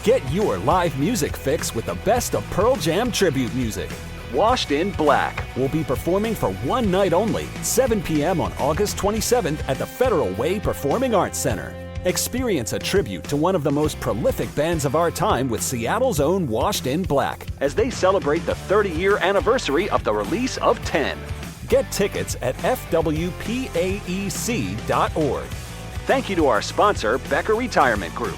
Get your live music fix with the best of Pearl Jam tribute music. Washed in Black will be performing for one night only, 7 p.m. on August 27th at the Federal Way Performing Arts Center. Experience a tribute to one of the most prolific bands of our time with Seattle's own Washed in Black as they celebrate the 30-year anniversary of the release of 10. Get tickets at fwpaec.org. Thank you to our sponsor, Becker Retirement Group.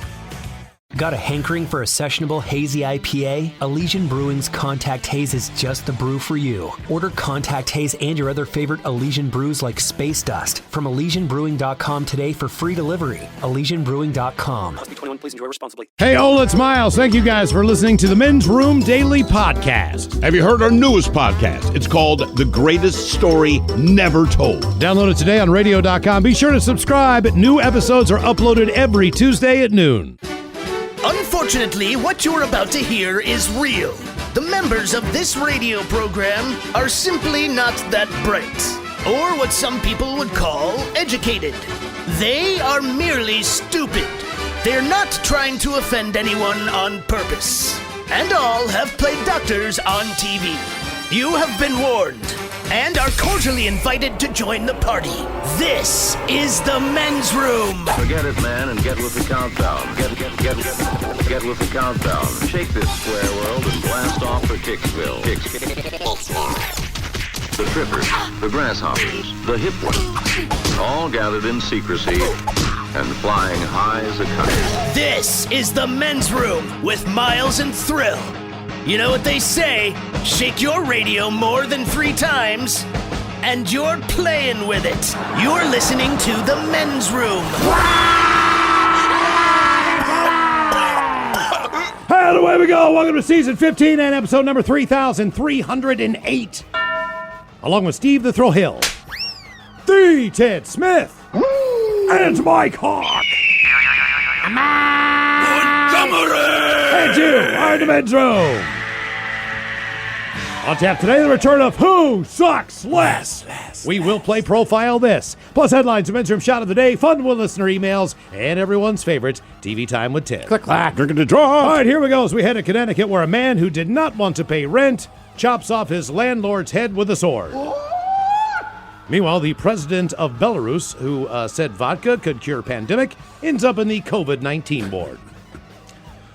Got a hankering for a sessionable hazy IPA? Elysian Brewing's Contact Haze is just the brew for you. Order Contact Haze and your other favorite Elysian brews like Space Dust from ElysianBrewing.com today for free delivery. ElysianBrewing.com. Must be 21. Please enjoy responsibly. Hey, it's Miles. Thank you guys for listening to the Men's Room Daily Podcast. Have you heard our newest podcast? It's called The Greatest Story Never Told. Download it today on radio.com. Be sure to subscribe. New episodes are uploaded every Tuesday at noon. Unfortunately, what you're about to hear is real. The members of this radio program are simply not that bright, or what some people would call educated. They are merely stupid. They're not trying to offend anyone on purpose. And all have played doctors on TV. You have been warned and are cordially invited to join the party. This is the Men's Room. Forget it, man, and get with the countdown. Get with the countdown. Shake this square world and blast off for Kicksville. The trippers, the grasshoppers, the hip ones, all gathered in secrecy and flying high as a kite. This is the Men's Room with Miles and Thrill. You know what they say, shake your radio more than 3 times, and you're playing with it. You're listening to the Men's Room. And away we go. Welcome to season 15 and episode number 3,308. Along with Steve the Thrill Hill, the Ted Smith, and Mike Hawk. And you are the Men's Room. On tap today, the return of Who Sucks Less. We will play Profile This, plus headlines, the Men's Room shot of the day, fun with listener emails, and everyone's favorite, TV Time with Ted. Click, clack, drinking the draw. All right, here we go as we head to Connecticut, where a man who did not want to pay rent chops off his landlord's head with a sword. Meanwhile, the president of Belarus, who said vodka could cure pandemic, ends up in the COVID-19 ward.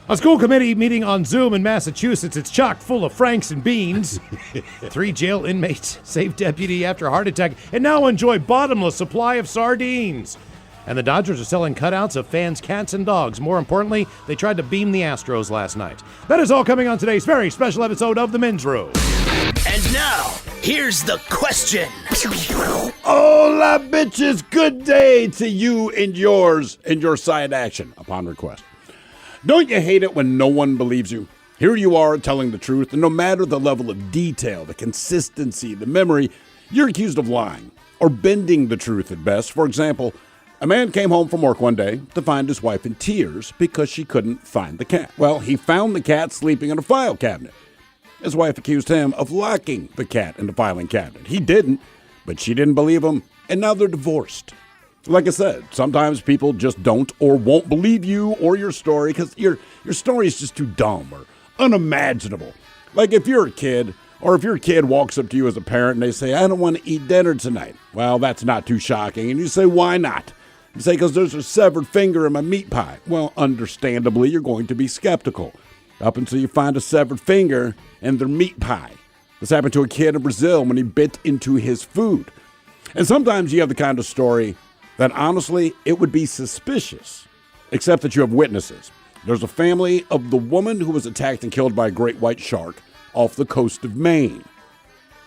A school committee meeting on Zoom in Massachusetts. It's chock full of Franks and beans. 3 jail inmates saved deputy after heart attack and now enjoy bottomless supply of sardines. And the Dodgers are selling cutouts of fans' cats and dogs. More importantly, they tried to beam the Astros last night. That is all coming on today's very special episode of The Men's Room. And now, here's the question. Hola, bitches. Good day to you and yours and your side action upon request. Don't you hate it when no one believes you? Here you are telling the truth, and no matter the level of detail, the consistency, the memory, you're accused of lying or bending the truth at best. For example, a man came home from work one day to find his wife in tears because she couldn't find the cat. Well, he found the cat sleeping in a file cabinet. His wife accused him of locking the cat in the filing cabinet. He didn't, but she didn't believe him, and now they're divorced. Like I said, sometimes people just don't or won't believe you or your story because your story is just too dumb or unimaginable. Like if you're a kid, or if your kid walks up to you as a parent and they say, I don't want to eat dinner tonight. Well, that's not too shocking. And you say, why not? You say, because there's a severed finger in my meat pie. Well, understandably, you're going to be skeptical up until you find a severed finger in their meat pie. This happened to a kid in Brazil when he bit into his food. And sometimes you have the kind of story that honestly, it would be suspicious, except that you have witnesses. There's a family of the woman who was attacked and killed by a great white shark off the coast of Maine.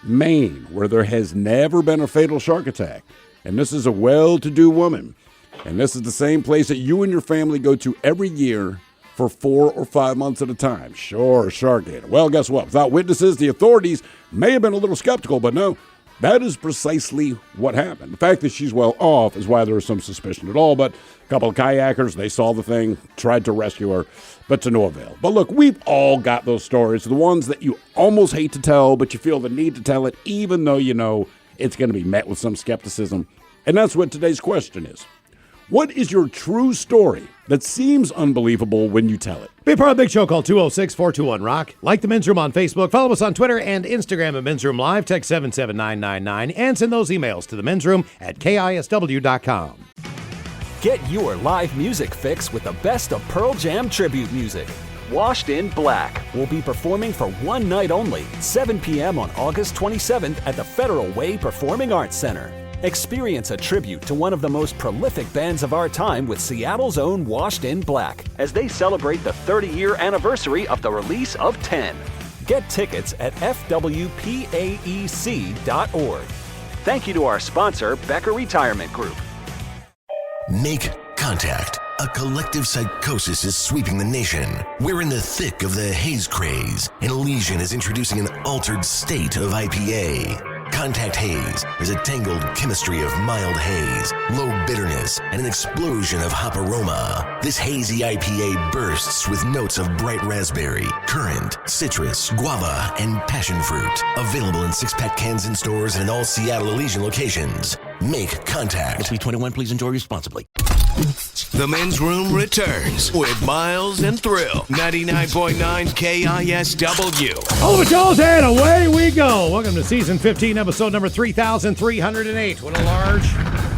Maine, where there has never been a fatal shark attack. And this is a well-to-do woman. And this is the same place that you and your family go to every year for 4 or 5 months at a time. Sure, shark ate it. Well, guess what? Without witnesses, the authorities may have been a little skeptical, but no, that is precisely what happened. The fact that she's well off is why there was some suspicion at all, but a couple of kayakers, they saw the thing, tried to rescue her, but to no avail. But look, we've all got those stories, the ones that you almost hate to tell, but you feel the need to tell it, even though you know it's going to be met with some skepticism. And that's what today's question is. What is your true story that seems unbelievable when you tell it? Be a part of the Big Show. Call 206-421-ROCK. Like the Men's Room on Facebook. Follow us on Twitter and Instagram at Men's Room Live. Text 77999 and send those emails to the Men's Room at KISW.com. Get your live music fix with the best of Pearl Jam tribute music. Washed in Black will be performing for one night only, 7 p.m. on August 27th at the Federal Way Performing Arts Center. Experience a tribute to one of the most prolific bands of our time with Seattle's own Washed in Black as they celebrate the 30-year anniversary of the release of 10. Get tickets at fwpaec.org. Thank you to our sponsor, Becker Retirement Group. Make contact. A collective psychosis is sweeping the nation. We're in the thick of the haze craze, and Elysian is introducing an altered state of IPA. Contact Haze is a tangled chemistry of mild haze, low bitterness, and an explosion of hop aroma. This hazy IPA bursts with notes of bright raspberry, currant, citrus, guava, and passion fruit. Available in 6-pack cans in stores and in all Seattle Elysian locations. Make contact. Must be 21. Please enjoy responsibly. The Men's Room returns with Miles and Thrill. 99.9 KISW. All of it goes, and away we go. Welcome to Season 15, Episode number 3,308. What a large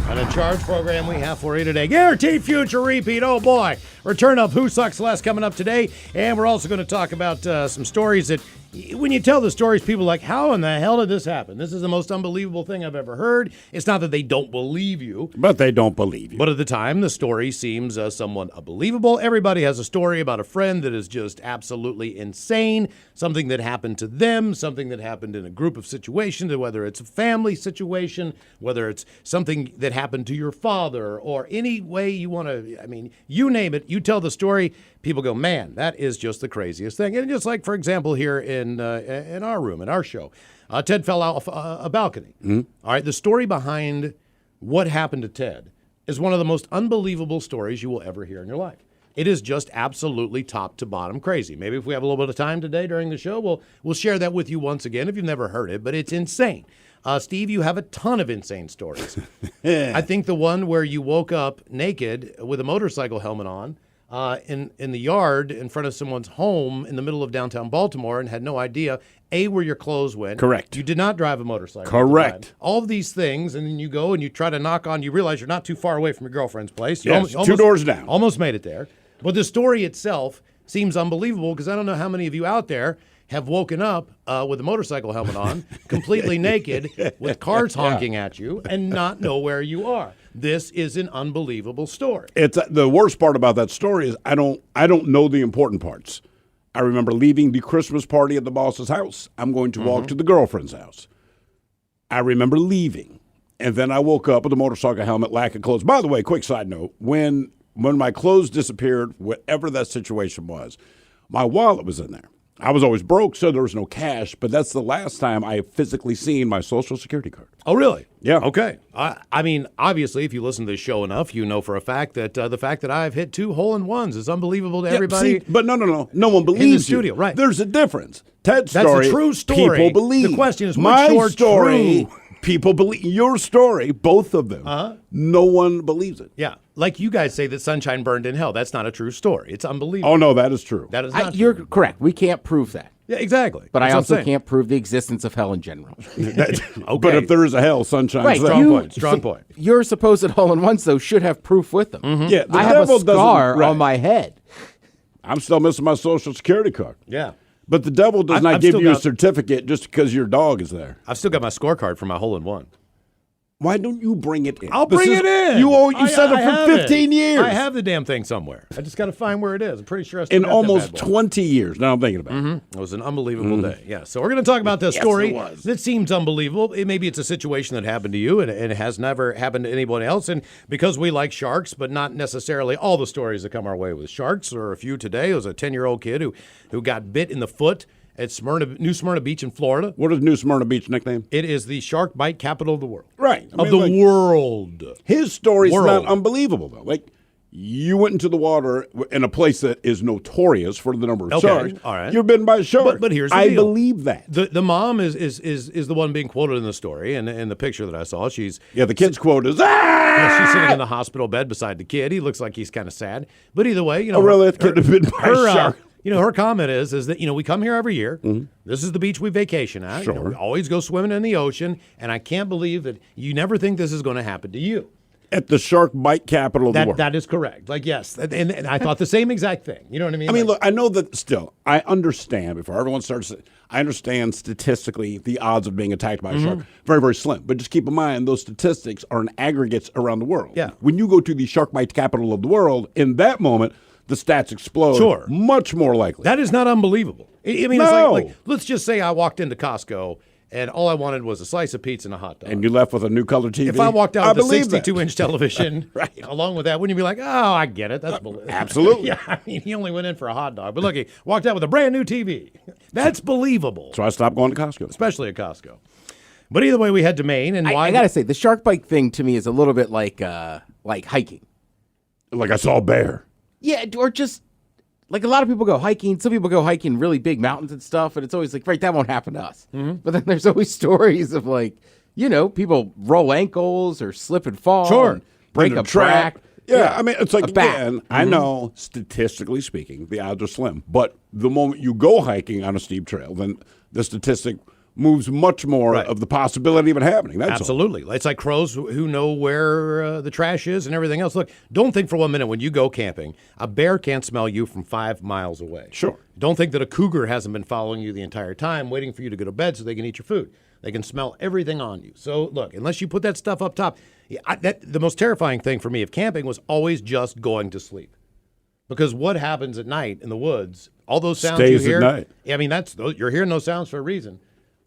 and a charge program we have for you today. Guaranteed future repeat. Oh, boy. Return of Who Sucks Less coming up today. And we're also going to talk about some stories that, when you tell the stories, people are like, how in the hell did this happen? This is the most unbelievable thing I've ever heard. It's not that they don't believe you. But they don't believe you. But at the time, the story seems somewhat unbelievable. Everybody has a story about a friend that is just absolutely insane, something that happened to them, something that happened in a group of situations, whether it's a family situation, whether it's something that happened to your father, or any way you want to, I mean, you name it, you tell the story, people go, man, that is just the craziest thing. And just like, for example, here in our room, in our show, Ted fell off a balcony. Mm-hmm. All right, the story behind what happened to Ted is one of the most unbelievable stories you will ever hear in your life. It is just absolutely top to bottom crazy. Maybe if we have a little bit of time today during the show, we'll share that with you once again if you've never heard it, but it's insane. Steve, you have a ton of insane stories. I think the one where you woke up naked with a motorcycle helmet on in the yard in front of someone's home in the middle of downtown Baltimore and had no idea, A, where your clothes went. Correct. You did not drive a motorcycle. Correct. All of these things, and then you go and you try to knock on, you realize you're not too far away from your girlfriend's place. Yes, two doors down. Almost made it there. But the story itself seems unbelievable because I don't know how many of you out there have woken up with a motorcycle helmet on, completely naked, with cars honking at you, and not know where you are. This is an unbelievable story. It's the worst part about that story is I don't know the important parts. I remember leaving the Christmas party at the boss's house. I'm going to walk to the girlfriend's house. I remember leaving, and then I woke up with a motorcycle helmet, lack of clothes. By the way, quick side note, when my clothes disappeared, whatever that situation was, my wallet was in there. I was always broke, so there was no cash, but that's the last time I have physically seen my Social Security card. Oh, really? Yeah. Okay. I mean, obviously, if you listen to this show enough, you know for a fact that the fact that I've hit 2 hole-in-ones is unbelievable to everybody. See, but no one believes in the studio, right? There's a difference. Ted's That's story, a true story. People believe. The question is, my what's your story? True? People believe your story. Both of them. No one believes it. Yeah, like you guys say that sunshine burned in hell. That's not a true story. It's unbelievable. Oh no, that is true. That is not true. You're correct. We can't prove that. Yeah, exactly. But That's I what I'm also saying. can't prove the existence of hell in general. Okay. But if there is a hell, sunshine's Right, there. Strong point. Your supposed hole-in-ones, though, should have proof with them. Yeah, the I have a devil doesn't- scar right. on my head. I'm still missing my Social Security card. Yeah. But the devil does not I've give still you a got- certificate just because your dog is there. I've still got my scorecard for my hole-in-one. Why don't you bring it in? I'll bring it in. You said it have for 15 years. I have the damn thing somewhere. I just got to find where it is. I'm pretty sure I still in got that almost bad boy. 20 years. Now I'm thinking about it. It was an unbelievable day. Yeah. So we're going to talk about this story it was. that seems unbelievable. Maybe it's a situation that happened to you and it has never happened to anyone else. And because we like sharks, but not necessarily all the stories that come our way with sharks, or a few today. It was a 10-year-old kid who got bit in the foot at New Smyrna Beach in Florida. What is New Smyrna Beach nickname? It is the shark bite capital of the world. Right. Of the world. His story's not unbelievable, though. Like, You went into the water in a place that is notorious for the number of Okay, sharks. all right. You're bitten by a shark. But here's the I deal. believe that. The mom is the one being quoted in the story, and in the picture that I saw, she's The kid's quote is, yeah, she's sitting in the hospital bed beside the kid. He looks like he's kind of sad, but either way, you know, really? That kid had been by a shark. You know, her comment is that, you know, we come here every year. This is the beach we vacation at. You know, Sure. we always go swimming in the ocean, and I can't believe that you never think this is going to happen to you. At the shark bite capital of the world. That is correct. Like, yes. And I thought the same exact thing. You know what I mean? I mean, look, I know that still, I understand, before everyone starts, I understand statistically the odds of being attacked by a shark. Very, very slim. But just keep in mind, those statistics are in aggregates around the world. Yeah. When you go to the shark bite capital of the world, in that moment, the stats explode. Sure. Much more likely. That is not unbelievable. I mean, No. it's like, let's just say I walked into Costco and all I wanted was a slice of pizza and a hot dog. And you left with a new color TV. If I walked out with a believe that. 62-inch television, Right. along with that, wouldn't you be like, oh, I get it. That's believable. Absolutely. Yeah, I mean, he only went in for a hot dog. But look, he walked out with a brand new TV. That's believable, So I stopped going to Costco. especially at Costco. But either way, we head to Maine. And why? I gotta say, the shark bite thing to me is a little bit like hiking. Like I saw a bear. Yeah, or just like a lot of people go hiking. Some people go hiking really big mountains and stuff, and it's always like, right, that won't happen to us. But then there's always stories of like, you know, people roll ankles or slip and fall, Sure. and break In a track. back. Yeah, I mean, it's like, a back. again, I know statistically speaking, the odds are slim. But the moment you go hiking on a steep trail, then the statistic moves much more Right. of the possibility of it happening. That's all. Absolutely. It's like crows who know where the trash is and everything else. Look, don't think for 1 minute when you go camping, a bear can't smell you from 5 miles away. Sure. Don't think that a cougar hasn't been following you the entire time, waiting for you to go to bed so they can eat your food. They can smell everything on you. So, look, unless you put that stuff up top, the most terrifying thing for me of camping was always just going to sleep. Because what happens at night in the woods, all those sounds Stays you at hear, night. I mean, you're hearing those sounds for a reason.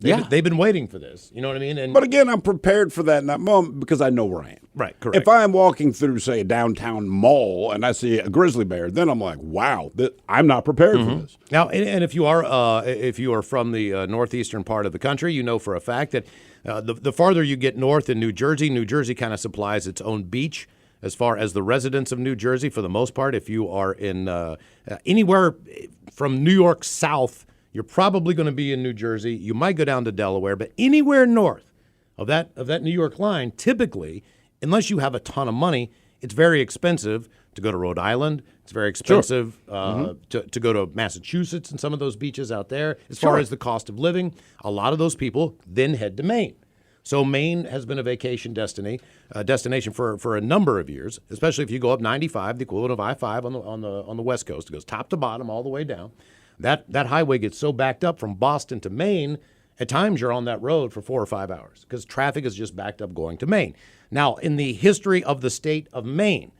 Yeah. They've been waiting for this. You know what I mean? And But again, I'm prepared for that in that moment because I know where I am. Right, correct. If I'm walking through, say, a downtown mall and I see a grizzly bear, then I'm like, wow, I'm not prepared for this. Now, and if you are from the northeastern part of the country, you know for a fact that the farther you get north in New Jersey kind of supplies its own beach. As far as the residents of New Jersey, for the most part, if you are in anywhere from New York south, you're probably going to be in New Jersey. You might go down to Delaware, but anywhere north of that New York line, typically, unless you have a ton of money, it's very expensive to go to Rhode Island. It's very expensive to go to Massachusetts and some of those beaches out there. As far as the cost of living, a lot of those people then head to Maine. So Maine has been a vacation destination for a number of years, especially if you go up 95, the equivalent of I-5 on the West Coast. It goes top to bottom all the way down. That highway gets so backed up from Boston to Maine, at times you're on that road for 4 or 5 hours because traffic is just backed up going to Maine. Now, in the history of the state of Maine,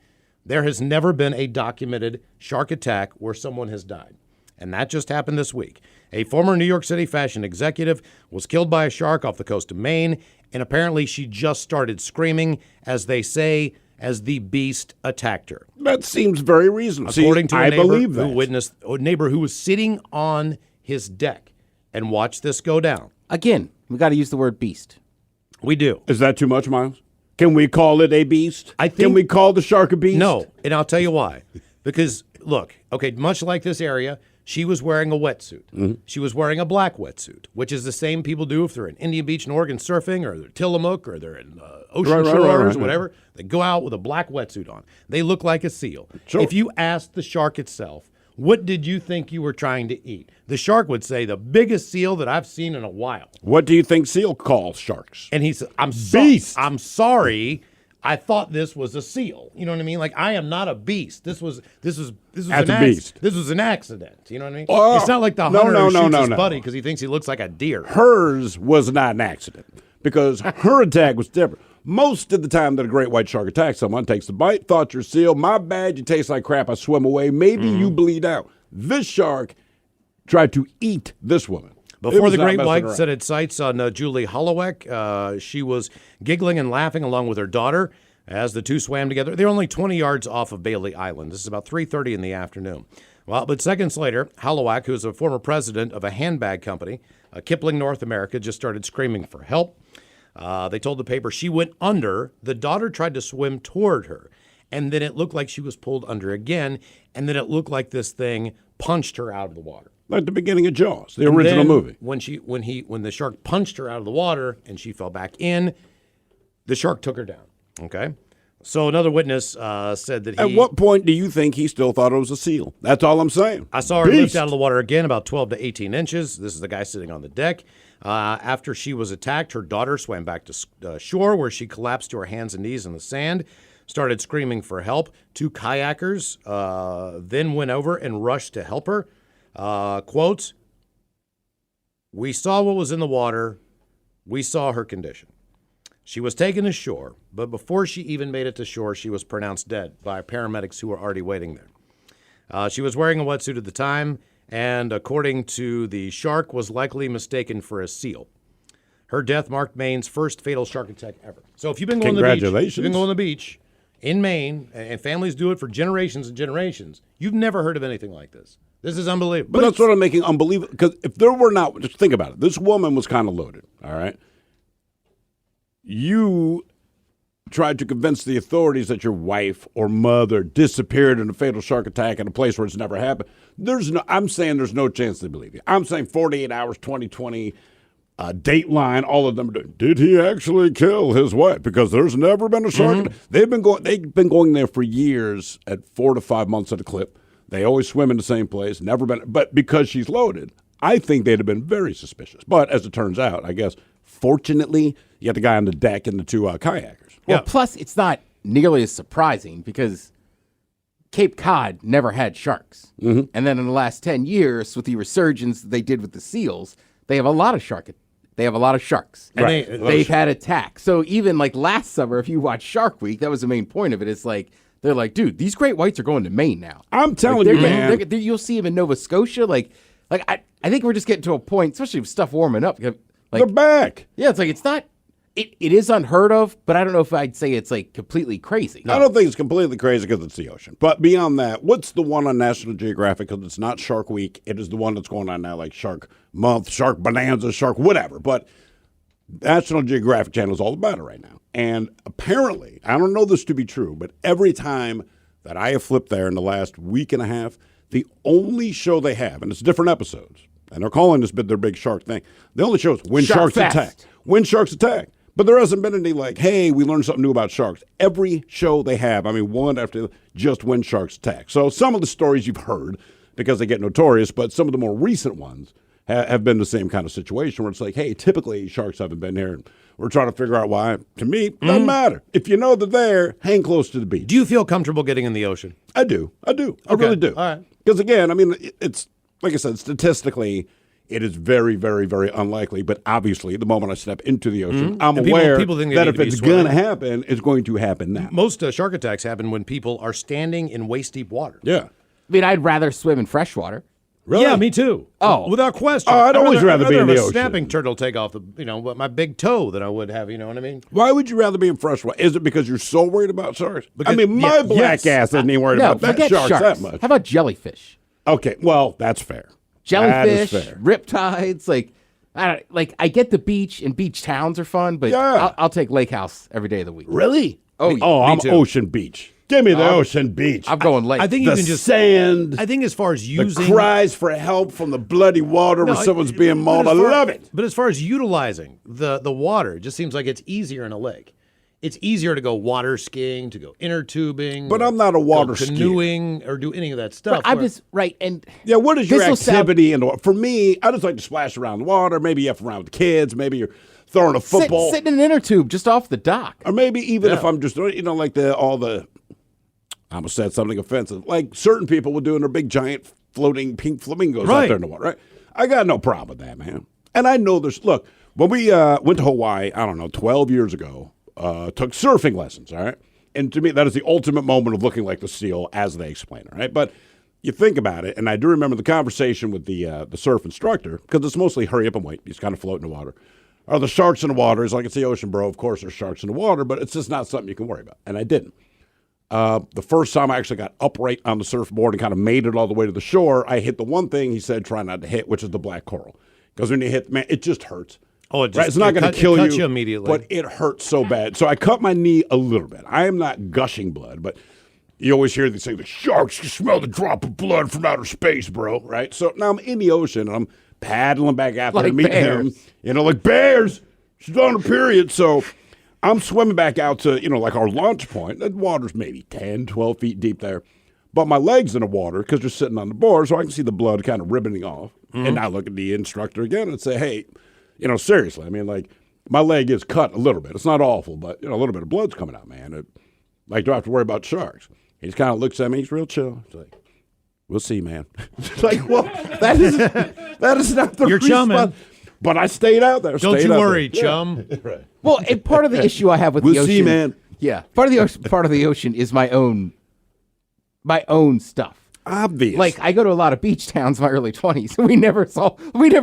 there has never been a documented shark attack where someone has died. And that just happened this week. A former New York City fashion executive was killed by a shark off the coast of Maine, and apparently she just started screaming, as they say, as the beast attacked her. That seems very reasonable. According to a neighbor who was sitting on his deck and watched this go down. Again, we got to use the word beast. We do. Is that too much, Miles? Can we call it a beast? I think- Can we call the shark a beast? No, and I'll tell you why. Because, look, okay, much like this area, she was wearing a wetsuit. She was wearing a black wetsuit, which is the same people do if they're in Indian Beach in Oregon surfing, or they're Tillamook, or they're in Ocean Shores, or whatever. They go out with a black wetsuit on. They look like a seal. Sure. If you asked the shark itself, what did you think you were trying to eat? The shark would say, the biggest seal that I've seen in a while. What do you think seal calls sharks? And he said, Beast. I'm sorry. I thought this was a seal. You know what I mean? Like, I am not a beast. This was That's an a beast. This was an accident. You know what I mean? Oh, it's not like the no, hunter no, who no, shoots no, his no. buddy because he thinks he looks like a deer. Hers was not an accident because her attack was different. Most of the time that a great white shark attacks someone, takes the bite, thought you're a seal, my bad, you taste like crap, I swim away, maybe you bleed out. This shark tried to eat this woman. Before the great white set its sights on Julie Hollowek, she was giggling and laughing along with her daughter as the two swam together. They're only 20 yards off of Bailey Island. This is about 3:30 in the afternoon. Well, but seconds later, Hollowek, who's a former president of a handbag company, Kipling North America, just started screaming for help. They told the paper she went under. The daughter tried to swim toward her. and then it looked like she was pulled under again, and then it looked like this thing punched her out of the water. Like the beginning of Jaws, the And original then movie. When the shark punched her out of the water and she fell back in, the shark took her down. Okay, so another witness said that At what point do you think he still thought it was a seal? That's all I'm saying. I saw her Beast. lift out of the water again, about 12 to 18 inches. This is the guy sitting on the deck. After she was attacked, her daughter swam back to shore, where she collapsed to her hands and knees in the sand, started screaming for help. 2 kayakers then went over and rushed to help her. Quote, "We saw what was in the water. We saw her condition. She was taken to shore, but before she even made it to shore, she was pronounced dead by paramedics who were already waiting there. She was wearing a wetsuit at the time, and according to the shark, was likely mistaken for a seal. Her death marked Maine's first fatal shark attack ever." So if you've been going to the beach, Congratulations. you've been going to the beach in Maine, and families do it for generations and generations, you've never heard of anything like this. This is unbelievable. But that's what I'm making unbelievable. Because if there were not, just think about it. This woman was kind of loaded, all right? You tried to convince the authorities that your wife or mother disappeared in a fatal shark attack in a place where it's never happened. I'm saying there's no chance they believe you. I'm saying 48 hours, 2020, Dateline, all of them are doing, did he actually kill his wife? Because there's never been a shark. They've been going there for years at 4 to 5 months at a clip. They always swim in the same place, never been. But because she's loaded, I think they'd have been very suspicious. But as it turns out, I guess, fortunately, you got the guy on the deck and the 2 kayakers. Well, plus it's not nearly as surprising because Cape Cod never had sharks. And then in the last 10 years, with the resurgence they did with the seals, they have a lot of sharks. And they've had attacks. So even like last summer, if you watch Shark Week, that was the main point of it. It's like, they're like, dude, these great whites are going to Maine now. I'm telling you, man. You'll see them in Nova Scotia. I think we're just getting to a point, especially with stuff warming up. Like, they're back. Yeah, it's like it's not. It is unheard of, but I don't know if I'd say it's like completely crazy. I don't think it's completely crazy because it's the ocean. But beyond that, what's the one on National Geographic? Because it's not Shark Week. It is the one that's going on now, like Shark Month, Shark Bonanza, Shark whatever. But National Geographic Channel is all about it right now. And apparently, I don't know this to be true, but every time that I have flipped there in the last week and a half, the only show they have, and it's different episodes, and they're calling this their big shark thing, the only show is When Shark Sharks Fest. Attack. When Sharks Attack. But there hasn't been any like, hey, we learned something new about sharks. Every show they have, one after just When Sharks Attack. So some of the stories you've heard because they get notorious, but some of the more recent ones have been the same kind of situation where it's like, hey, typically sharks haven't been here, and we're trying to figure out why. To me, doesn't matter. If you know they're there, hang close to the beach. Do you feel comfortable getting in the ocean? I do. I really do. All right. Because again, it's like I said, statistically, it is very, very, very unlikely. But obviously, the moment I step into the ocean, I'm aware people think they that need if to be it's going to swimming. happen, it's going to happen now. Most shark attacks happen when people are standing in waist-deep water. Yeah. I'd rather swim in freshwater. Really? Yeah, me too. Oh. Without question. Oh, I'd always rather be in the have a ocean. snapping turtle take off my big toe than I would have. You know what I mean? Why would you rather be in freshwater? Is it because you're so worried about sharks? Because- my black yes. ass isn't even worried No, about that forget sharks sharks. that much. How about jellyfish? Okay, well, that's fair. Jellyfish, That is fair. riptides, I get the beach and beach towns are fun, but Yeah. I'll take Lake House every day of the week. Really? Oh, yeah. I'm too. Ocean Beach. Give me the Ocean Beach. I'm going lake. I think the you can just. sand. I think as far as the using cries for help from the bloody water where someone's being mauled. I love it. But as far as utilizing the water, it just seems like it's easier in a lake. It's easier to go water skiing, to go inner tubing. But or I'm not a water go canoeing or do any of that stuff. I'm where- just right and Yeah, what is your This will sound- activity in the water? For me, I just like to splash around the water. Maybe you have around with kids. Maybe you're throwing a football. sitting in an inner tube just off the dock. Or maybe even if I'm just, like I almost said something offensive. Like certain people would do in their big giant floating pink flamingos out Right. there in the water, right? I got no problem with that, man. And I know look, when we went to Hawaii, I don't know, 12 years ago, took surfing lessons, all right? And to me, that is the ultimate moment of looking like the seal as they explain it, right? But you think about it, and I do remember the conversation with the surf instructor, because it's mostly hurry up and wait. He's kind of floating in the water. Are the sharks in the water? He's like, it's the ocean, bro. Of course there's sharks in the water, but it's just not something you can worry about. And I didn't. The first time I actually got upright on the surfboard and kind of made it all the way to the shore, I hit the one thing he said try not to hit, which is the black coral. Because when you hit, man, it just hurts. Oh, it just- right? It's not it going cut- to kill it cuts you immediately. but it hurts so bad. So I cut my knee a little bit. I am not gushing blood, but you always hear these things, the sharks can smell the drop of blood from outer space, bro, right? So now I'm in the ocean, and I'm paddling back out there to meet him. Like bears. She's on her period, so I'm swimming back out to, like our launch point. The water's maybe 10, 12 feet deep there. But my leg's in the water because they're sitting on the board, so I can see the blood kind of ribboning off. Mm-hmm. And I look at the instructor again and say, hey, seriously, I mean, like, my leg is cut a little bit. It's not awful, but, a little bit of blood's coming out, man. Do I have to worry about sharks? He just kind of looks at me. He's real chill. He's like, we'll see, man. It's like, well, that is not the You're chumming. But I stayed out there. Don't you worry, chum. Yeah. Right. Well, and part of the issue I have with the ocean. We'll see, man. Yeah. Part of the ocean is my own stuff. Obvious. Like, I go to a lot of beach towns in my early 20s. We never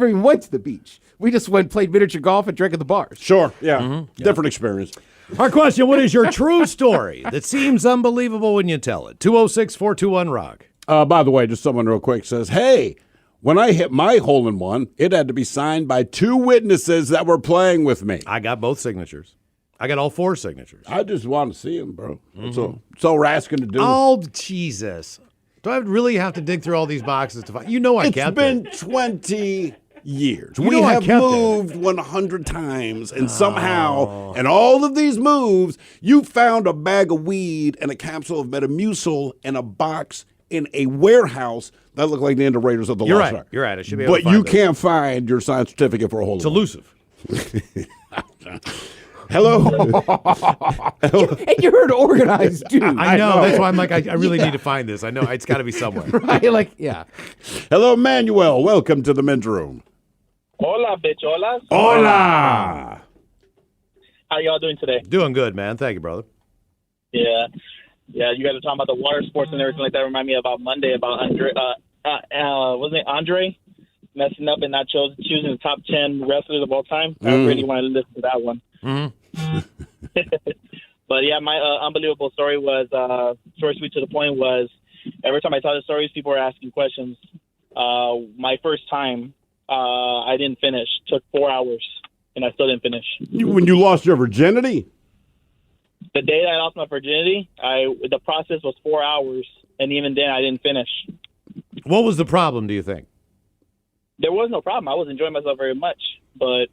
even went to the beach. We just played miniature golf and drank at the bars. Sure, yeah. Mm-hmm. Different experience. Our question, what is your true story that seems unbelievable when you tell it? 206-421-ROCK. By the way, just someone real quick says, hey, when I hit my hole-in-one, it had to be signed by 2 witnesses that were playing with me. I got both signatures. I got all 4 signatures. I just want to see them, bro. That's all we're asking to do. Oh, Jesus. Do I really have to dig through all these boxes to find? I kept it. It's been 20 years. We have moved 100 times, and somehow, in all of these moves, you found a bag of weed and a capsule of Metamucil in a box in a warehouse that looked like the Raiders of the Lost Ark. You're right. I should be able to find it. But you can't find your signed certificate for a hole. It's elusive. Hello? And you're an organized dude. I know. That's why I'm like, I really need to find this. I know. It's got to be somewhere. Right? Yeah. Hello, Manuel. Welcome to the men's room. Hola, bicholas. Hola. How y'all doing today? Doing good, man. Thank you, brother. Yeah. Yeah, you guys are talking about the water sports and everything like that. Remind me about Monday about Andre. Wasn't it Andre messing up and not choosing the top 10 wrestlers of all time? I really want to listen to that one. Mm-hmm. But yeah, my unbelievable story was short, sweet, to the point. Was every time I tell the stories, people were asking questions. My first time, I didn't finish. Took 4 hours, and I still didn't finish. When you lost your virginity? The day that I lost my virginity, the process was 4 hours, and even then, I didn't finish. What was the problem, do you think? There was no problem. I was enjoying myself very much, but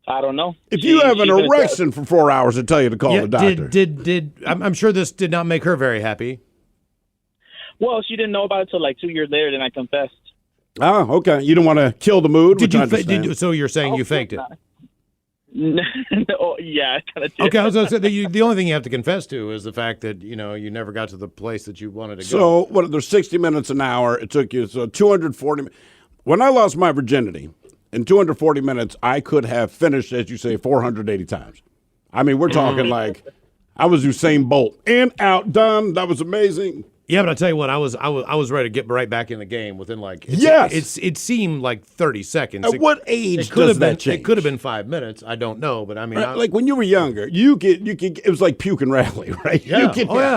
I don't know. If you have an erection for 4 hours, they tell you to call the doctor. I'm sure this did not make her very happy. Well, she didn't know about it until like 2 years later, then I confessed. Oh, okay. You didn't want to kill the mood? So you're saying you faked it? No, yeah, I kind of did. Okay, I was going to say, the only thing you have to confess to is the fact that, you never got to the place that you wanted to go. So, there's 60 minutes an hour. It took you, 240 minutes. When I lost my virginity, in 240 minutes, I could have finished, as you say, 480 times. I mean, we're talking like I was Usain Bolt. In, out, done. That was amazing. Yeah, but I'll tell you what, I was ready to get right back in the game within it seemed like 30 seconds. At what age does that change? It could have been 5 minutes. I don't know, but I mean, like when you were younger, you could it was like puke and rally, right? Yeah.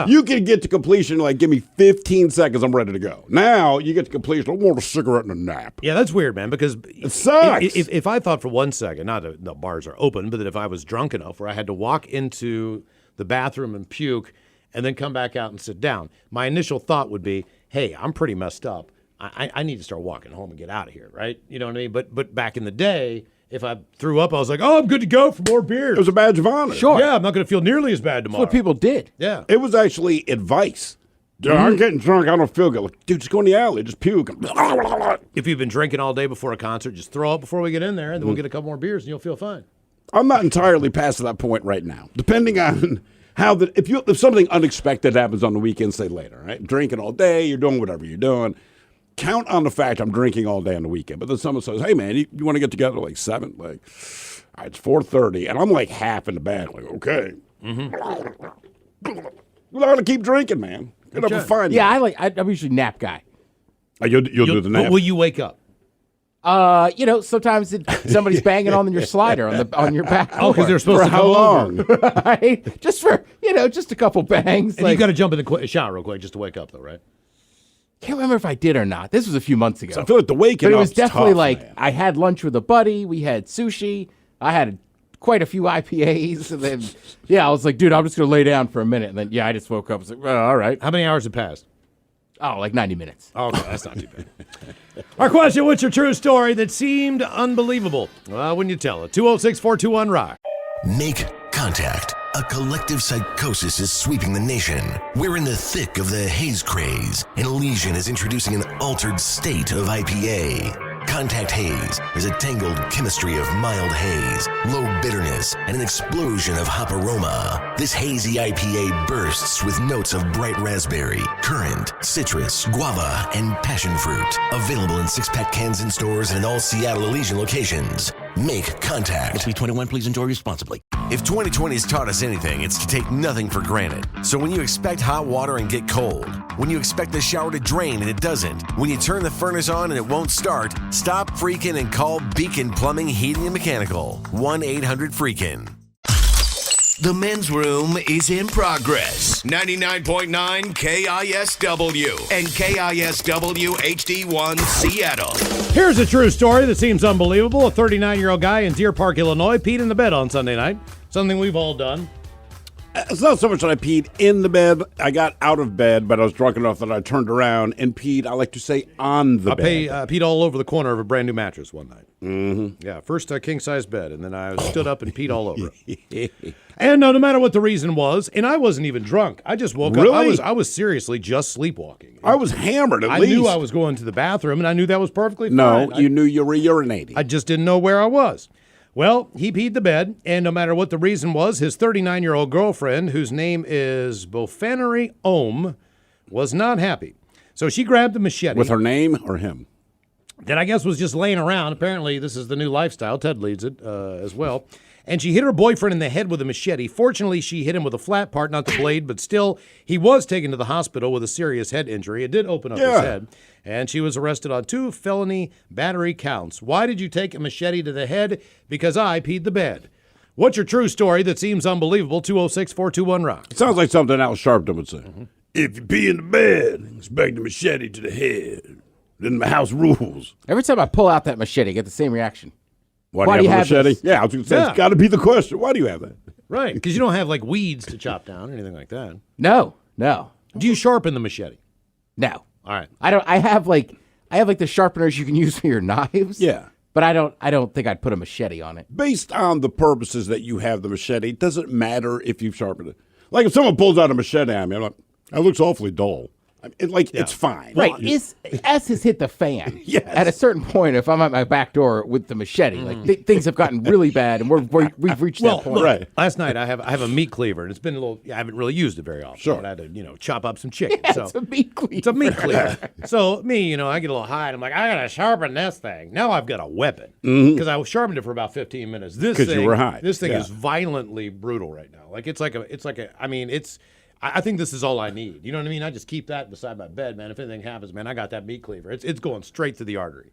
You could get to completion like give me 15 seconds, I'm ready to go. Now you get to completion, I want a cigarette and a nap. Yeah, that's weird, man. Because it sucks. If I thought for 1 second, not that the bars are open, but that if I was drunk enough where I had to walk into the bathroom and puke, and then come back out and sit down, my initial thought would be, hey, I'm pretty messed up. I need to start walking home and get out of here, right? You know what I mean? But back in the day, if I threw up, I was like, oh, I'm good to go for more beers. It was a badge of honor. Sure. Yeah, I'm not going to feel nearly as bad tomorrow. That's what people did. Yeah. It was actually advice. Dude, I'm getting drunk. I don't feel good. Like, dude, just go in the alley. Just puke. If you've been drinking all day before a concert, just throw up before we get in there, and then we'll get a couple more beers, and you'll feel fine. I'm not entirely past that point right now. Depending on if something unexpected happens on the weekend, say later, right? Drinking all day, you're doing whatever you're doing. Count on the fact I'm drinking all day on the weekend. But then someone says, hey, man, you want to get together like 7? Like, all right, it's 4:30. And I'm like half in the bag. Like, okay. Mm-hmm. We're going to keep drinking, man. Get up and find Yeah, I'm usually nap guy. You'll do the nap. But will you wake up? Sometimes somebody's banging on your slider on your back. Oh, because they're supposed for to how come long? over. Right? Just for, just a couple bangs. And you got to jump in the shower real quick just to wake up, though, right? Can't remember if I did or not. This was a few months ago. So I feel like the waking But it up's was definitely tough, like man. I had lunch with a buddy. We had sushi. I had a quite a few IPAs. And then, I was like, dude, I'm just going to lay down for a minute. And then, I just woke up. I was like, well, all right. How many hours have passed? Oh, like 90 minutes. Oh, okay, that's not too bad. Our question, what's your true story that seemed unbelievable? Well, when you tell it. 206-421-ROCK. Make contact. A collective psychosis is sweeping the nation. We're in the thick of the haze craze, and Elysian is introducing an altered state of IPA. Contact Haze is a tangled chemistry of mild haze, low bitterness, and an explosion of hop aroma. This hazy IPA bursts with notes of bright raspberry, currant, citrus, guava, and passion fruit. Available in 6-pack cans in stores and in all Seattle Elysian locations. Make contact. Must be 21. Please enjoy responsibly. If 2020 has taught us anything, it's to take nothing for granted. So when you expect hot water and get cold, when you expect the shower to drain and it doesn't, when you turn the furnace on and it won't start, stop freaking and call Beacon Plumbing, Heating, and Mechanical. 1-800-FREAKIN'. The men's room is in progress. 99.9 KISW and KISW HD1 Seattle. Here's a true story that seems unbelievable. A 39-year-old guy in Deer Park, Illinois, peed in the bed on Sunday night. Something we've all done. It's not so much that I peed in the bed. I got out of bed, but I was drunk enough that I turned around and peed, I like to say, on the bed. I peed all over the corner of a brand new mattress one night. Mm-hmm. Yeah, first a king-size bed, and then I stood up and peed all over it. And no matter what the reason was, and I wasn't even drunk. I just woke up. I was seriously just sleepwalking. I was hammered at least. I knew I was going to the bathroom, and I knew that was perfectly fine. No, you knew you were urinating. I just didn't know where I was. Well, he peed the bed, and no matter what the reason was, his 39-year-old girlfriend, whose name is Bofanary Ohm, was not happy. So she grabbed the machete. With her name or him? That I guess was just laying around. Apparently, this is the new lifestyle. Ted leads it as well. And she hit her boyfriend in the head with a machete. Fortunately, she hit him with a flat part, not the blade, but still, he was taken to the hospital with a serious head injury. It did open up his head. And she was arrested on 2 felony battery counts. Why did you take a machete to the head? Because I peed the bed. What's your true story that seems unbelievable? 206-421-ROCK. It sounds like something Al Sharpton would say. Mm-hmm. If you pee in the bed, expect a machete to the head. Then the house rules. Every time I pull out that machete, I get the same reaction. Why do you have a machete? this? Yeah, I was going to say, it's got to be the question. Why do you have that? Right, because you don't have, like, weeds to chop down or anything like that. No. Do you sharpen the machete? No. All right. I have like the sharpeners you can use for your knives. Yeah. But I don't think I'd put a machete on it. Based on the purposes that you have the machete, it doesn't matter if you've sharpened it. Like if someone pulls out a machete at me, I'm like, that looks awfully dull. It's fine. Right. S has hit the fan. Yes. At a certain point, if I'm at my back door with the machete, like things have gotten really bad, and we've reached that point. Look, right. Last night I have a meat cleaver, and it's been a little. I haven't really used it very often. Sure. But I had to chop up some chicken. Yeah, so it's a meat cleaver. It's a meat cleaver. So me, I get a little high, and I'm like, I gotta sharpen this thing. Now I've got a weapon because I sharpened it for about 15 minutes. Because you were high. This thing is violently brutal right now. Like it's like a. I mean, it's. I think this is all I need. You know what I mean? I just keep that beside my bed, man. If anything happens, man, I got that meat cleaver. It's going straight to the artery.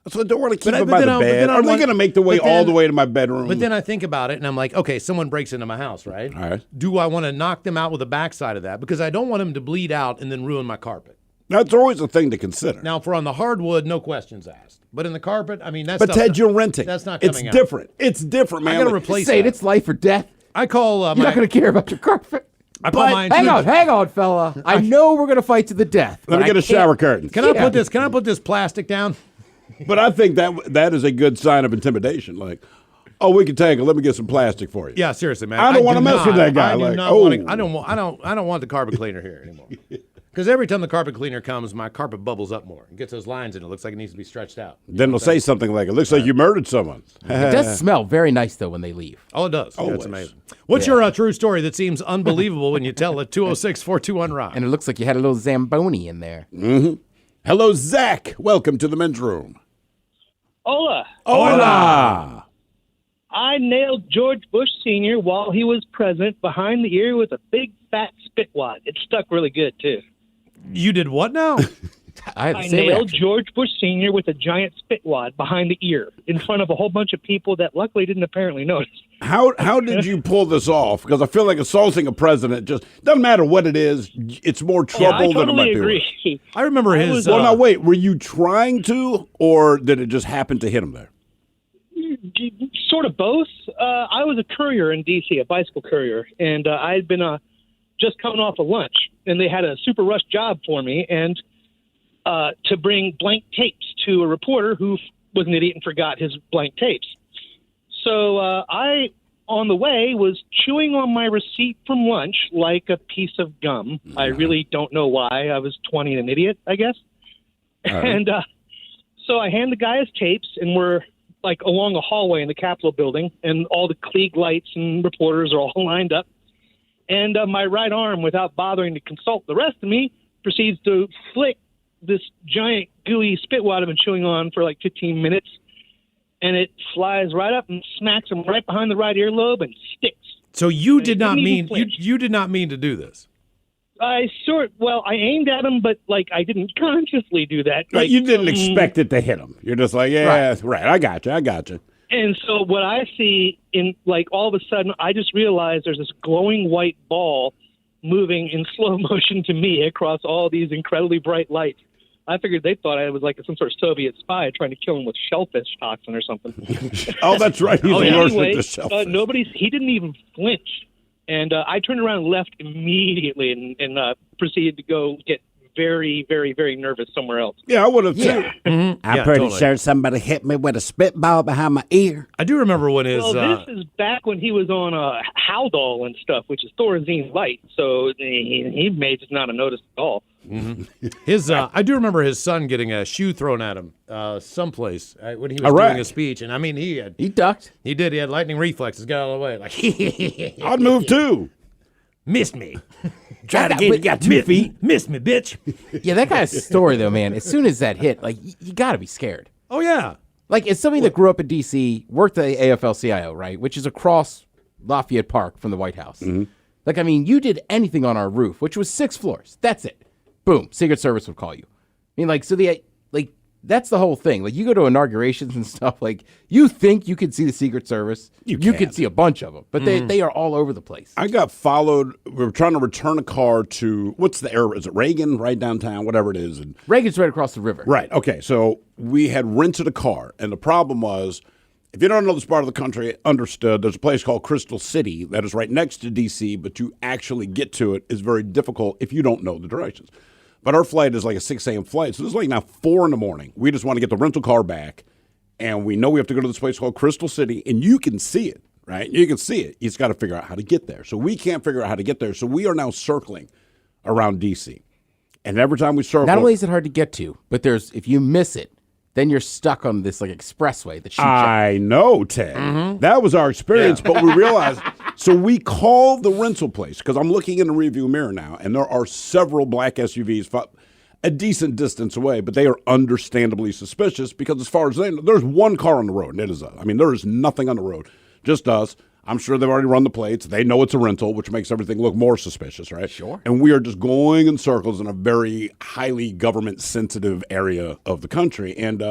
So I don't want to keep it by the bed. Are they going to make the way all the way to my bedroom? But then I think about it, and I'm like, okay, someone breaks into my house, right? All right. Do I want to knock them out with the backside of that? Because I don't want them to bleed out and then ruin my carpet. That's always a thing to consider. Now, if we're on the hardwood, no questions asked. But in the carpet, I mean, that's. But Ted, you're renting. That's not coming out. It's different. It's different, man. I got to replace Say that. it's life or death. I call. You're not going to care about your carpet. Hang on, fella. I know we're going to fight to the death. Let me get a shower curtain. Can I put this? Can I put this plastic down? But I think that is a good sign of intimidation. Like, oh, we can take it. Let me get some plastic for you. Yeah, seriously, man. I don't want to mess with that guy. I don't want the carpet cleaner here anymore. Because every time the carpet cleaner comes, my carpet bubbles up more and gets those lines in it. It looks like it needs to be stretched out. Then they'll say something like, it looks like you murdered someone. It does smell very nice, though, when they leave. Oh, it does. Yeah, it's amazing. What's your true story that seems unbelievable when you tell it? 206-421-ROCK. And it looks like you had a little Zamboni in there. Mm-hmm. Hello, Zach. Welcome to the men's room. Hola. Hola. I nailed George Bush Sr. while he was president behind the ear with a big, fat spit wad. It stuck really good, too. You did what now? I nailed George Bush Sr. with a giant spit wad behind the ear in front of a whole bunch of people that luckily didn't apparently notice. How did you pull this off? Because I feel like assaulting a president just doesn't matter what it is. It's more trouble than it might agree. be. I remember his. Well, now wait. Were you trying to, or did it just happen to hit him there? Sort of both. I was a courier in D.C., a bicycle courier, and I had been just coming off of lunch, and they had a super rush job for me, and to bring blank tapes to a reporter who was an idiot and forgot his blank tapes. So I, on the way, was chewing on my receipt from lunch like a piece of gum. I really don't know why. I was 20 and an idiot, I guess. Right. And so I hand the guy his tapes, and we're like along a hallway in the Capitol building, and all the Klieg lights and reporters are all lined up. And my right arm, without bothering to consult the rest of me, proceeds to flick this giant gooey spitwad I've been chewing on for like 15 minutes. And it flies right up and smacks him right behind the right earlobe and sticks. So you did not mean you did not mean to do this. I aimed at him, but like I didn't consciously do that. Like, you didn't expect it to hit him. You're just like, right. I got you. And so what I see in like all of a sudden, I just realized there's this glowing white ball moving in slow motion to me across all these incredibly bright lights. I figured they thought I was like some sort of Soviet spy trying to kill him with shellfish toxin or something. Oh, that's right. He's allergic to shellfish. He didn't even flinch. And I turned around and left immediately and proceeded to go get very, very, very nervous somewhere else. Yeah, I would have too. Mm-hmm. I'm pretty sure somebody hit me with a spitball behind my ear. I do remember when his... Well, this is back when he was on Haldol and stuff, which is Thorazine light. So he may just not have noticed at all. Mm-hmm. I do remember his son getting a shoe thrown at him someplace when he was doing a speech, and I mean he ducked. He did. He had lightning reflexes. Got out of the way. Like I'd move too. Missed me. Try to get. You got 2 feet. Missed me, bitch. Yeah, that guy's story though, man. As soon as that hit, like you got to be scared. Oh yeah. Like as somebody that grew up in D.C., worked at the AFL-CIO, right, which is across Lafayette Park from the White House. Mm-hmm. Like I mean, you did anything on our roof, which was 6 floors. That's it. Boom, Secret Service would call you. I mean, like, so that's the whole thing. Like, you go to inaugurations and stuff, like, you think you can see the Secret Service. You can see a bunch of them, but they are all over the place. I got followed. We were trying to return a car to, what's the area? Is it Reagan, right downtown, whatever it is? And Reagan's right across the river. Right, okay. So we had rented a car, and the problem was, if you don't know this part of the country, understood, there's a place called Crystal City that is right next to D.C., but to actually get to it is very difficult if you don't know the directions. But our flight is like a 6 a.m. flight, so this is like now 4 in the morning. We just want to get the rental car back, and we know we have to go to this place called Crystal City, and you can see it, right? You can see it. You just got to figure out how to get there. So we can't figure out how to get there, so we are now circling around D.C. And every time we circle... Not only is it hard to get to, but if you miss it, then you're stuck on this like expressway that I know, Ted. Mm-hmm. That was our experience, but we realized... So we called the rental place, because I'm looking in the rearview mirror now, and there are several black SUVs a decent distance away, but they are understandably suspicious because as far as they know, there's one car on the road, and it is us. I mean, there is nothing on the road, just us. I'm sure they've already run the plates. They know it's a rental, which makes everything look more suspicious, right? Sure. And we are just going in circles in a very highly government-sensitive area of the country, and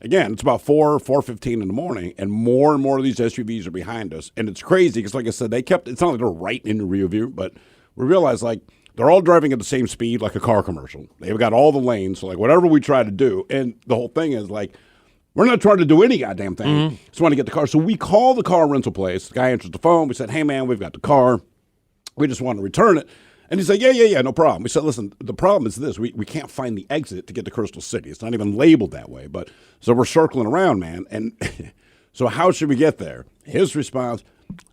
again, it's about 4:15 in the morning, and more of these SUVs are behind us. And it's crazy because, like I said, it's not like they're right in the rear view, but we realize, like, they're all driving at the same speed like a car commercial. They've got all the lanes, so, like, whatever we try to do, and the whole thing is, like, we're not trying to do any goddamn thing. Mm-hmm. Just want to get the car. So we call the car rental place. The guy answers the phone. We said, hey, man, we've got the car. We just want to return it. And he said, yeah, no problem. We said, listen, the problem is this. We can't find the exit to get to Crystal City. It's not even labeled that way. But so we're circling around, man. And so how should we get there? His response,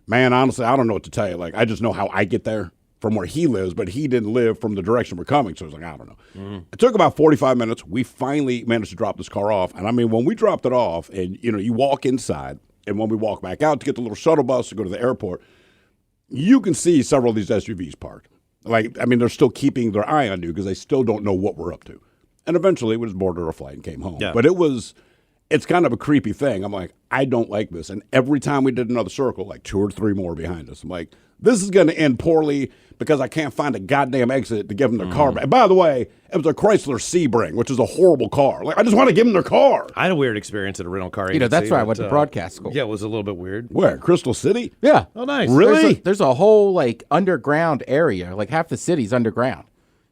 man, honestly, I don't know what to tell you. Like, I just know how I get there from where he lives, but he didn't live from the direction we're coming. So I was like, I don't know. Mm-hmm. It took about 45 minutes. We finally managed to drop this car off. And I mean, when we dropped it off and, you walk inside, and when we walk back out to get the little shuttle bus to go to the airport, you can see several of these SUVs parked. Like, I mean, they're still keeping their eye on you because they still don't know what we're up to. And eventually we just boarded our flight and came home. Yeah. But it's kind of a creepy thing. I'm like, I don't like this. And every time we did another circle, like 2 or 3 more behind us, I'm like, this is going to end poorly because I can't find a goddamn exit to give them their car back. By the way, it was a Chrysler Sebring, which is a horrible car. Like, I just want to give them their car. I had a weird experience at a rental car agency. That's why I went to broadcast school. Yeah, it was a little bit weird. Where? Crystal City? Yeah. Oh, nice. Really? There's a whole, like, underground area. Like, half the city's underground.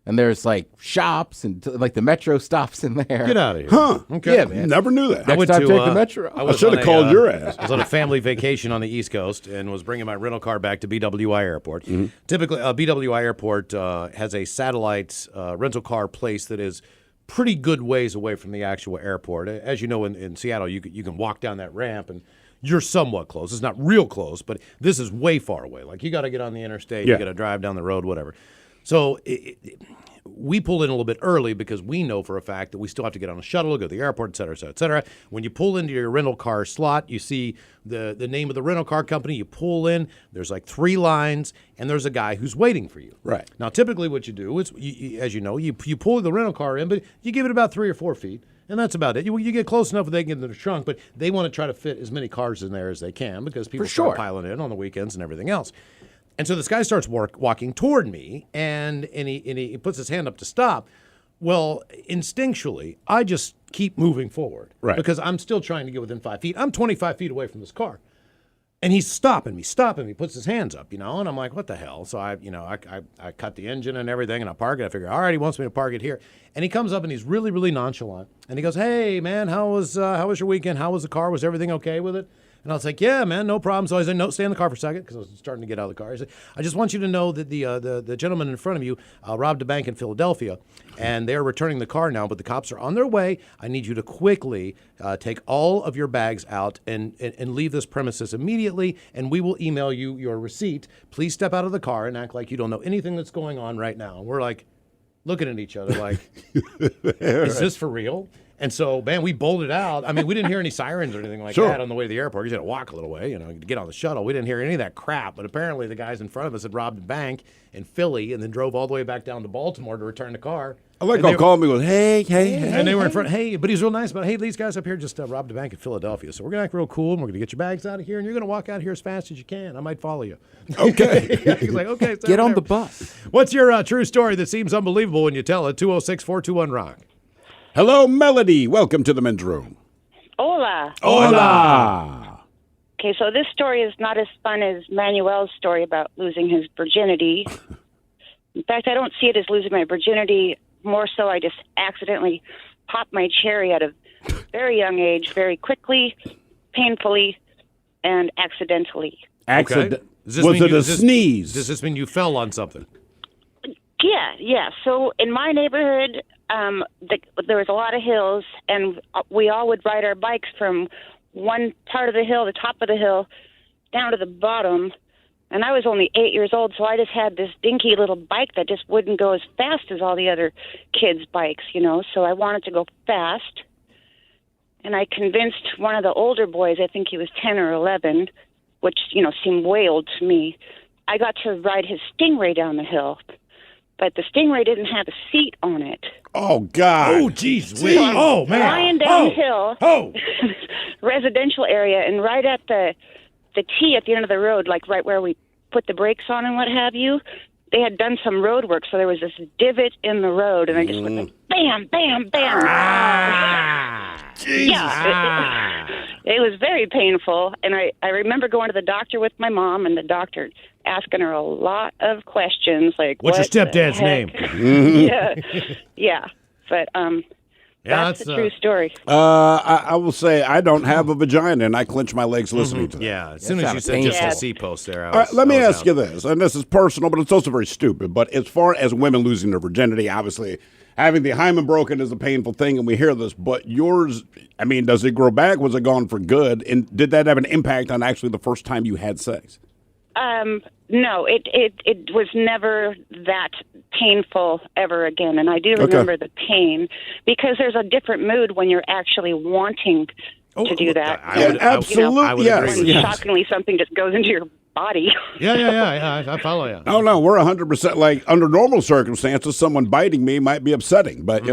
And there's like shops and like the metro stops in there. Get out of here. Huh. Okay. Yeah, man. Never knew that. Next time, take the metro. I should have called your ass. I was on a family vacation on the East Coast and was bringing my rental car back to BWI Airport. Typically, BWI Airport has a satellite rental car place that is pretty good ways away from the actual airport. As you know, in Seattle, you can walk down that ramp and you're somewhat close. It's not real close, but this is way far away. Like, you got to get on the interstate, you got to drive down the road, whatever. So we pulled in a little bit early because we know for a fact that we still have to get on a shuttle, go to the airport, et cetera, et cetera, et cetera. When you pull into your rental car slot, you see the name of the rental car company. You pull in, there's like 3 lines, and there's a guy who's waiting for you. Right. Now, typically what you do is, as you know, you pull the rental car in, but you give it about 3 or 4 feet. And that's about it. You get close enough where they can get into the trunk, but they want to try to fit as many cars in there as they can because people start piling in on the weekends and everything else. And so this guy starts walking toward me, and he puts his hand up to stop. Well, instinctually, I just keep moving forward because I'm still trying to get within 5 feet. I'm 25 feet away from this car. And he's stopping me, puts his hands up, and I'm like, what the hell? So I cut the engine and everything, and I park it. I figure, all right, he wants me to park it here. And he comes up, and he's really, really nonchalant. And he goes, hey, man, how was your weekend? How was the car? Was everything okay with it? And I was like, yeah, man, no problem. So I said, no, stay in the car for a second, because I was starting to get out of the car. I said, I just want you to know that the gentleman in front of you robbed a bank in Philadelphia, and they're returning the car now, but the cops are on their way. I need you to quickly take all of your bags out and leave this premises immediately, and we will email you your receipt. Please step out of the car and act like you don't know anything that's going on right now. And we're like looking at each other like, is this for real? And so, man, we bolted out. I mean, we didn't hear any sirens or anything like that on the way to the airport. You just had to walk a little way, to get on the shuttle. We didn't hear any of that crap. But apparently the guys in front of us had robbed a bank in Philly and then drove all the way back down to Baltimore to return the car. I like how calm he was, hey. And they were in front, but he's real nice about, hey, these guys up here just robbed a bank in Philadelphia. So we're going to act real cool, and we're going to get your bags out of here, and you're going to walk out here as fast as you can. I might follow you. Okay. He's like, okay. Get on the bus. What's your true story that seems unbelievable when you tell it? 206-421-ROCK. Hello, Melody. Welcome to the men's room. Hola. Hola. Okay, so this story is not as fun as Manuel's story about losing his virginity. In fact, I don't see it as losing my virginity. More so, I just accidentally popped my cherry at a very young age, very quickly, painfully, and accidentally. Okay. Was it a sneeze? Does this mean you fell on something? Yeah. So in my neighborhood, there was a lot of hills, and we all would ride our bikes from one part of the hill, the top of the hill, down to the bottom. And I was only 8 years old, so I just had this dinky little bike that just wouldn't go as fast as all the other kids' bikes, So I wanted to go fast. And I convinced one of the older boys, I think he was 10 or 11, which, seemed way old to me. I got to ride his Stingray down the hill. But the Stingray didn't have a seat on it. Oh, God. Oh, jeez. So I'm flying downhill, Oh. residential area, and right at the T at the end of the road, like right where we put the brakes on and what have you, they had done some road work, so there was this divot in the road, and I just went like, bam, bam, bam. It was very painful, and I remember going to the doctor with my mom, and the doctor asking her a lot of questions, like, what's your stepdad's name? Yeah. But that's the true story. I will say I don't have a vagina, and I clench my legs listening to that. Yeah, as soon as you said just a C-post there. All right, let me ask you this, and this is personal, but it's also very stupid. But as far as women losing their virginity, obviously having the hymen broken is a painful thing, and we hear this. But yours, I mean, does it grow back? Was it gone for good? And did that have an impact on actually the first time you had sex? No, it was never that painful ever again. And I do remember the pain because there's a different mood when you're actually wanting to do that. Absolutely, when shockingly something just goes into your body. Yeah, I follow you. Oh, no, we're 100%. Like, under normal circumstances, someone biting me might be upsetting, but,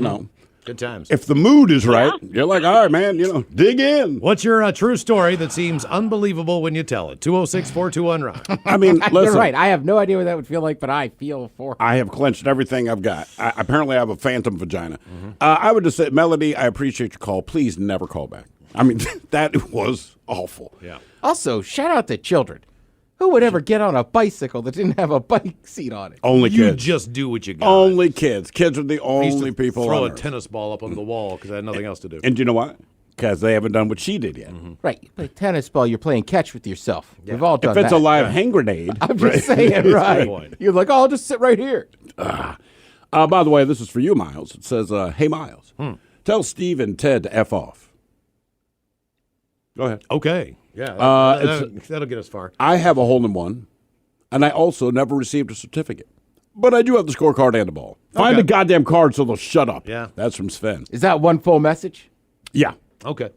good times. If the mood is right, you're like, all right, man, dig in. What's your true story that seems unbelievable when you tell it? 206-421-ROCK. I mean, listen. You're right. I have no idea what that would feel like, but I feel for I have clenched everything I've got. Apparently, I have a phantom vagina. I would just say, Melody, I appreciate your call. Please never call back. I mean, that was awful. Yeah. Also, shout out to children. Who would ever get on a bicycle that didn't have a bike seat on it? Only You kids. just do what you got. Only kids. Kids are the I used only to people throw on a Earth. tennis ball up on the wall because I had nothing else to do. And you know what? Because they haven't done what she did yet. Right. You play tennis ball, you're playing catch with yourself. We've all done If it's that. a live hand grenade. I'm just saying, right. You're like, oh, I'll just sit right here. By the way, this is for you, Miles. It says, hey, Miles, tell Steve and Ted to F off. Go ahead. Okay. Yeah, that'll get us far. I have a hole-in-one, and I also never received a certificate. But I do have the scorecard and the ball. Find the goddamn card so they'll shut up. Yeah. That's from Sven. Is that one full message? Yeah. Okay.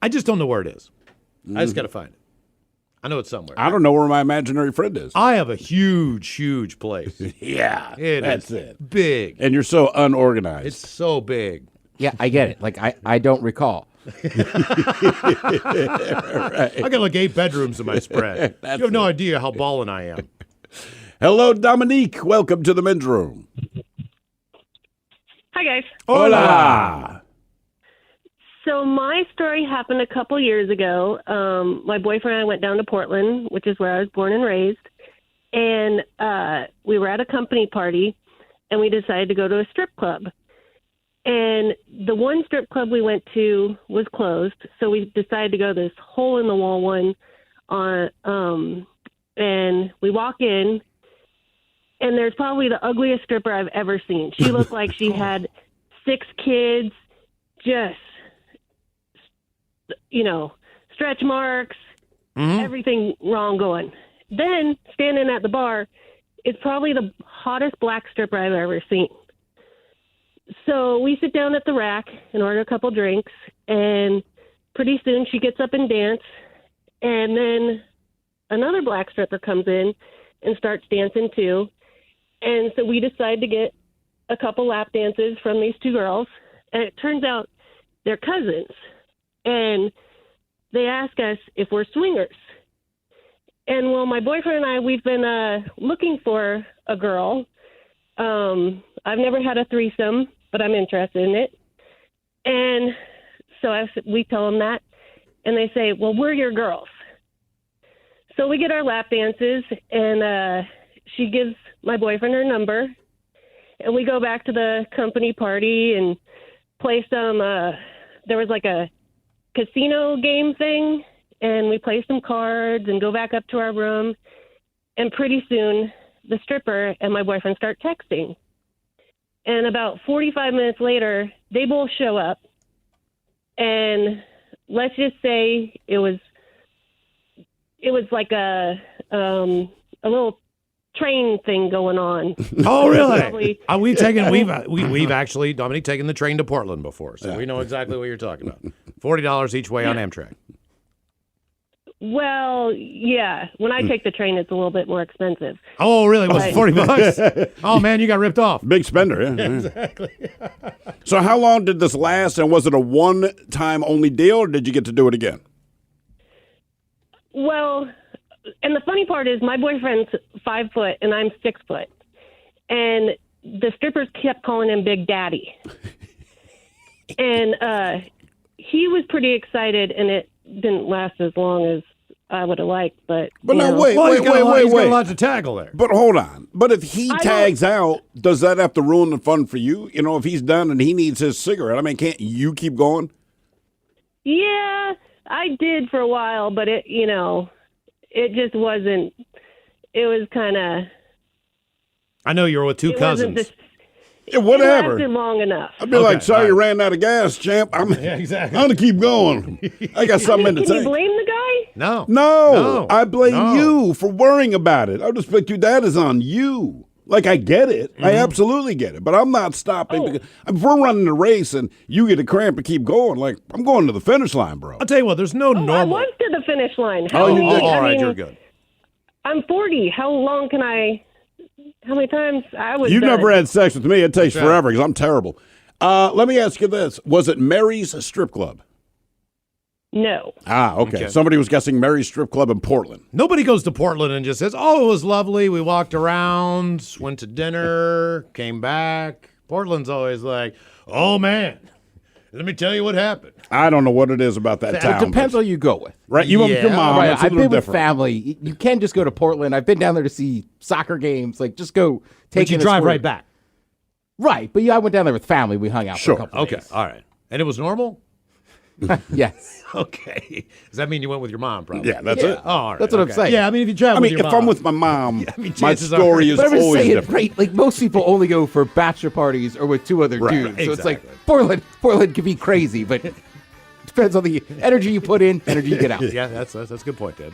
I just don't know where it is. I just got to find it. I know it's somewhere. I don't know where my imaginary friend is. I have a huge place. Yeah. That's it. Big. And you're so unorganized. It's so big. Yeah, I get it. Like, I don't recall. I got like 8 bedrooms in my spread. You have no idea how ballin' I am. Hello, Dominique. Welcome to the men's room. Hi, guys. Hola. So my story happened a couple years ago. My boyfriend and I went down to Portland, which is where I was born and raised. And we were at a company party, and we decided to go to a strip club. And the one strip club we went to was closed, so we decided to go to this hole-in-the-wall one. And we walk in, and there's probably the ugliest stripper I've ever seen. She looked like she had 6 kids, just, stretch marks, everything wrong going. Then, standing at the bar, is probably the hottest black stripper I've ever seen. So we sit down at the rack and order a couple drinks, and pretty soon she gets up and dance, and then another black stripper comes in and starts dancing too. And so we decide to get a couple lap dances from these 2 girls, and it turns out they're cousins. And they ask us if we're swingers. And well, my boyfriend and I, we've been looking for a girl. I've never had a threesome, but I'm interested in it. And so we tell them that, and they say, well, we're your girls. So we get our lap dances, and she gives my boyfriend her number, and we go back to the company party and play some, there was like a casino game thing, and we play some cards and go back up to our room, and pretty soon the stripper and my boyfriend start texting. And about 45 minutes later, they both show up, and let's just say it was like a little train thing going on. Oh, really? We've actually, Dominique, taken the train to Portland before, so we know exactly what you're talking about. $40 each way on Amtrak. Well, yeah. When I take the train, it's a little bit more expensive. Oh, really? Was it $40? Oh, man, you got ripped off. Big spender, yeah. Exactly. So how long did this last, and was it a one-time only deal, or did you get to do it again? Well, and the funny part is my boyfriend's 5 foot and I'm 6 foot. And the strippers kept calling him Big Daddy. And he was pretty excited, and it didn't last as long as I would have liked. But now, wait. He's got a lot to tackle there. But hold on. But if he tags out, does that have to ruin the fun for you? You know, if he's done and he needs his cigarette, I mean, can't you keep going? Yeah, I did for a while, but it just wasn't. It was kind of. I know you were with 2 cousins. Yeah, whatever. It lasted long enough. I'd be like, sorry you ran out of gas, champ. Yeah, exactly. I'm going to keep going. I got something in the Can tank. you blame the guy? No. I blame you for worrying about it. I'll just put you, that is on you. Like, I get it. I absolutely get it. But I'm not stopping. Because if we're running a race and you get a cramp and keep going, like, I'm going to the finish line, bro. I'll tell you what, there's no normal. I was to the finish line. All right, you're good. I'm 40. How long can I... How many times I was You've done? never had sex with me. It takes forever because I'm terrible. Let me ask you this. Was it Mary's Strip Club? No. Okay. Somebody was guessing Mary's Strip Club in Portland. Nobody goes to Portland and just says, oh, it was lovely. We walked around, went to dinner, came back. Portland's always like, oh, man, Let me tell you what happened. I don't know what it is about that town. It depends on who you go with. Right? You went with your mom. Right. It's a I've little been with different. family. You can just go to Portland. I've been down there to see soccer games. Like, just go take But you in a drive sport. right back. Right. But yeah, I went down there with family. We hung out for a couple Okay. days. All right. And it was normal? Yes. Okay. Does that mean you went with your mom, probably? Yeah, that's it. Oh, all right. That's what I'm okay. saying. Yeah, I mean, if you travel I mean, with your if mom. I'm with my mom, my chances are- story is But I'm just always saying, different. right? Like, most people only go for bachelor parties or with two other Right, dudes. right, So it's like, exactly. Portland can be crazy, but it depends on the energy you put in, energy you get out. Yeah, that's a good point, Ted.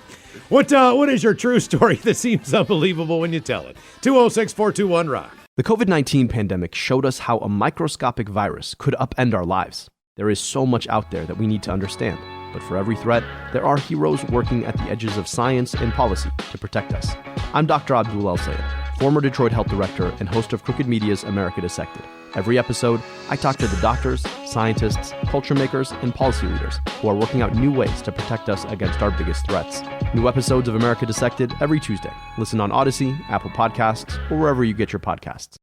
What is your true story that seems unbelievable when you tell it? 206-421-ROCK. The COVID-19 pandemic showed us how a microscopic virus could upend our lives. There is so much out there that we need to understand. But for every threat, there are heroes working at the edges of science and policy to protect us. I'm Dr. Abdul El-Sayed, former Detroit Health Director and host of Crooked Media's America Dissected. Every episode, I talk to the doctors, scientists, culture makers, and policy leaders who are working out new ways to protect us against our biggest threats. New episodes of America Dissected every Tuesday. Listen on Odyssey, Apple Podcasts, or wherever you get your podcasts.